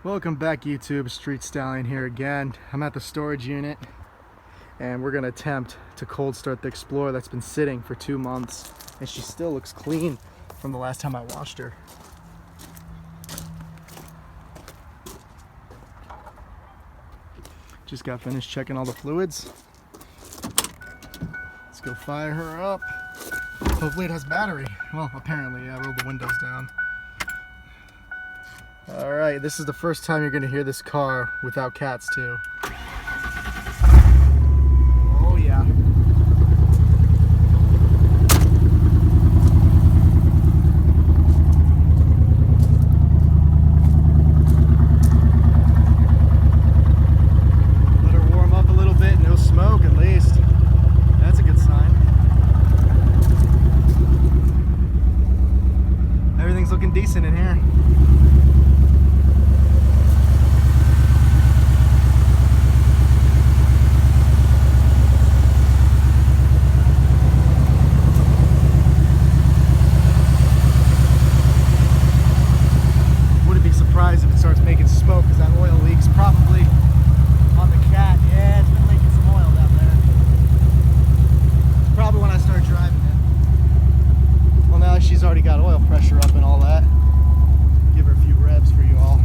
Welcome back, YouTube. Street Stallion here again. I'm at the storage unit and we're gonna attempt to cold start the Explorer that's been sitting for 2 months, and she still looks clean from the last time I washed her. Just got finished checking all the fluids. Let's go fire her up. Hopefully it has battery. Well, apparently, I rolled the windows down. Alright, this is the first time you're going to hear this car without cats too. Oh yeah. Let her warm up a little bit, no smoke at least. That's a good sign. Everything's looking decent in here. If it starts making smoke because that oil leaks probably on the cat. Yeah, it's been leaking some oil down there. Probably when I start driving it. Well, now she's already got oil pressure up and all that. Give her a few revs for you all.